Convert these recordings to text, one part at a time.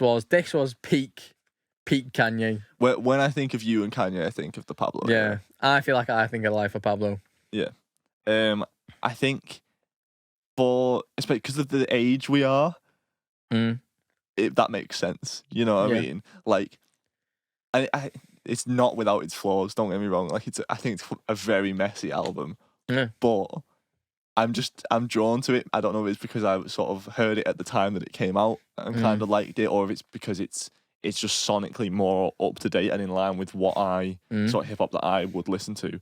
was peak Kanye. When I think of you and Kanye, I think of the Pablo. Yeah, era. I feel like I think of Life of Pablo. Yeah. I think especially because of the age we are, that makes sense. You know what I mean? Like, it's not without its flaws. Don't get me wrong. Like, I think it's a very messy album. Yeah. But I'm drawn to it. I don't know if it's because I sort of heard it at the time that it came out and kind of liked it, or if it's because it's just sonically more up to date and in line with what I sort of hip hop that I would listen to.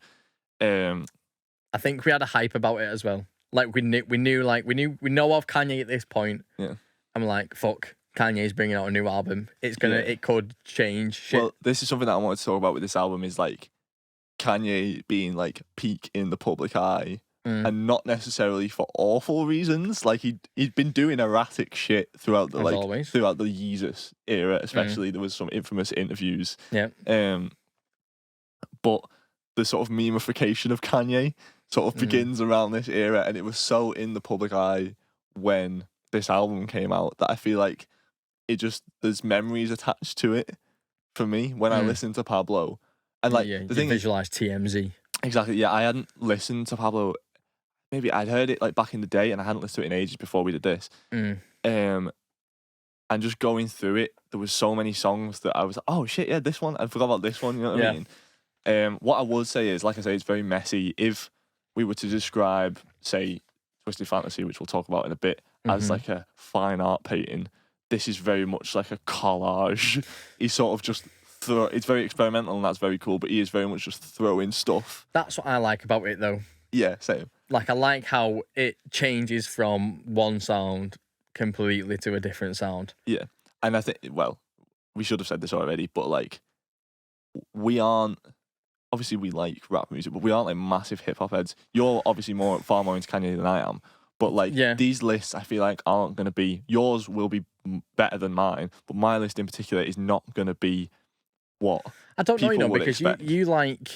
I think we had a hype about it as well. Like we know of Kanye at this point. Yeah. I'm like, fuck, Kanye's bringing out a new album. It could change shit. Well, this is something that I wanted to talk about with this album is like Kanye being like peak in the public eye. And not necessarily for awful reasons. Like he'd been doing erratic shit throughout the throughout the Yeezus era, especially. There was some infamous interviews. Yeah. But the sort of memification of Kanye sort of begins around this era, and it was so in the public eye when this album came out that I feel like there's memories attached to it for me when I listen to Pablo. And like the thing visualize TMZ. Exactly. Yeah, I hadn't listened to Pablo. Maybe I'd heard it like back in the day, and I hadn't listened to it in ages before we did this. And just going through it, there was so many songs that I was like, oh shit, yeah, this one. I forgot about this one. You know what I mean? What I would say is, like I say, it's very messy. If we were to describe, say, Twisted Fantasy, which we'll talk about in a bit, as like a fine art painting, this is very much like a collage. He's sort of just it's very experimental, and that's very cool. But he is very much just throwing stuff. That's what I like about it, though. Yeah, same. Like, I like how it changes from one sound completely to a different sound. Yeah. And I think, well, we should have said this already, but, like, we aren't... Obviously, we like rap music, but we aren't, like, massive hip-hop heads. You're obviously far more into Kanye than I am. But, like, these lists, I feel like, aren't going to be... Yours will be better than mine, but my list in particular is not going to be what I don't know, people would because expect. you like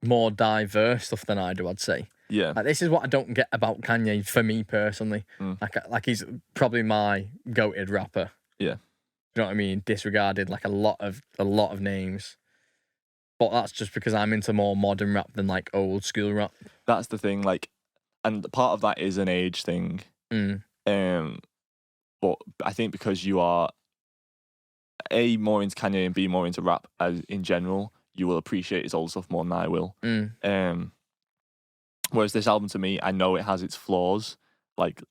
more diverse stuff than I do, I'd say. Yeah. Like, this is what I don't get about Kanye for me personally. Like he's probably my goated rapper. Yeah. You know what I mean? Disregarded like a lot of names. But that's just because I'm into more modern rap than like old school rap. That's the thing, like, and part of that is an age thing. But I think because you are A, more into Kanye, and B, more into rap as in general, you will appreciate his old stuff more than I will. Whereas this album, to me, I know it has its flaws. Like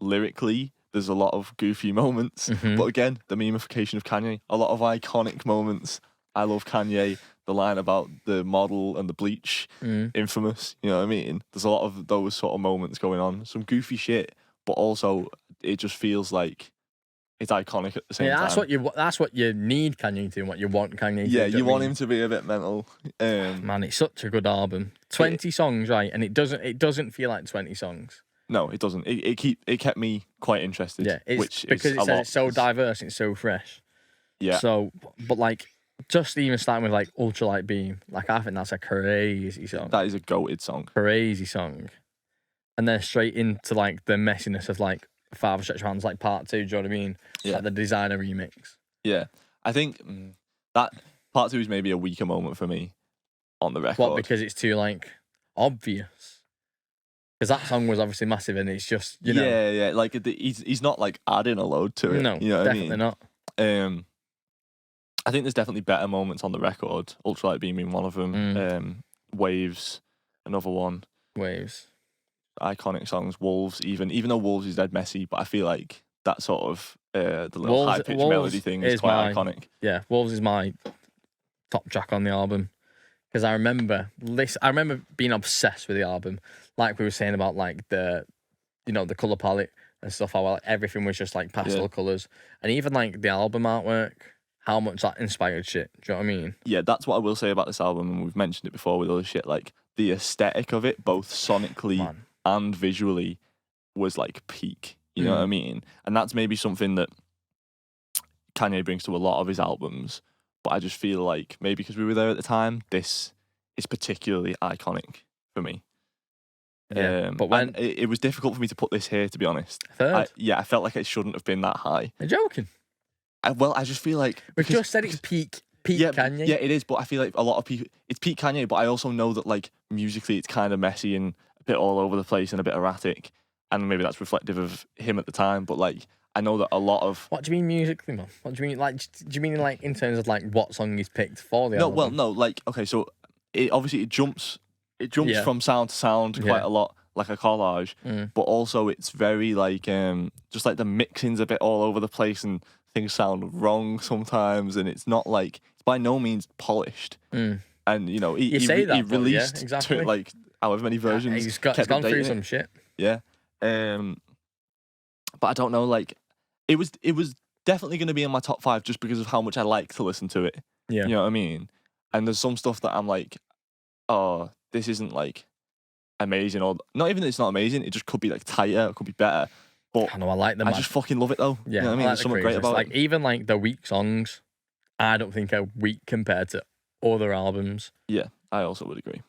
lyrically, there's a lot of goofy moments. But again, the memification of Kanye, a lot of iconic moments. I love Kanye. The line about the model and the bleach, infamous. You know what I mean? There's a lot of those sort of moments going on. Some goofy shit, but also it just feels like it's iconic at the same time. That's what you need Kanye to, and what you want Kanye to. Yeah, you want him to be a bit mental. Man, it's such a good album. 20 songs, right? And it doesn't feel like 20 songs. No, it doesn't. It kept me quite interested. Yeah, which because it's so diverse, and it's so fresh. Yeah. So, but like, just even starting with like Ultralight Beam, like I think that's a crazy song. That is a goated song. Crazy song. And then straight into like the messiness of like Father Stretch Your Hands, like part 2. Do you know what I mean? Yeah. Like the Designer remix. Yeah, I think that part 2 is maybe a weaker moment for me on the record. What? Because it's too like obvious. Because that song was obviously massive, and it's just Yeah. Like he's not like adding a load to it. No, you know definitely what I mean? not. I think there's definitely better moments on the record. Ultralight Beam being one of them. Waves, another one. Waves. Iconic songs. Wolves, even though Wolves is dead messy, but I feel like that sort of the little high pitched melody thing is quite iconic. Yeah, Wolves is my top track on the album, because I remember being obsessed with the album, like we were saying about like the color palette and stuff. How like, everything was just like pastel colors, and even like the album artwork, how much that inspired shit. Do you know what I mean? Yeah, that's what I will say about this album, and we've mentioned it before with other shit. Like the aesthetic of it, both sonically and visually, was like peak. You know what I mean? And that's maybe something that Kanye brings to a lot of his albums. But I just feel like maybe because we were there at the time, this is particularly iconic for me. Yeah, but when it was difficult for me to put this here, to be honest. Third? I felt like it shouldn't have been that high. You're joking. I just feel like We've just said it's peak yeah, Kanye. yeah, it is. But I feel like a lot of people, it's peak Kanye. But I also know that like musically, it's kind of messy and a bit all over the place and a bit erratic, and maybe that's reflective of him at the time. But like, I know that a lot of What do you mean musically, man? What do you mean? Like, do you mean like in terms of like what song he's picked for the album? well, no, like okay, so it jumps Yeah. from sound to sound quite Yeah. a lot, like a collage. But also, it's very like just like the mixing's a bit all over the place and things sound wrong sometimes, and it's not like it's by no means polished. And you know, he released yeah, exactly. like however many versions. He's kept gone through updating some it. shit. Yeah. But I don't know, like it was definitely going to be in my top 5 just because of how much I like to listen to it. Yeah. You know what I mean? And there's some stuff that I'm like, oh, this isn't like amazing, or not even that it's not amazing, it just could be like tighter, it could be better. But I know, I like them. I just fucking love it though. Yeah, You know what I mean? like There's the something great craziest. about like it. even like the weak songs, I don't think are weak compared to other albums. Yeah, I also would agree.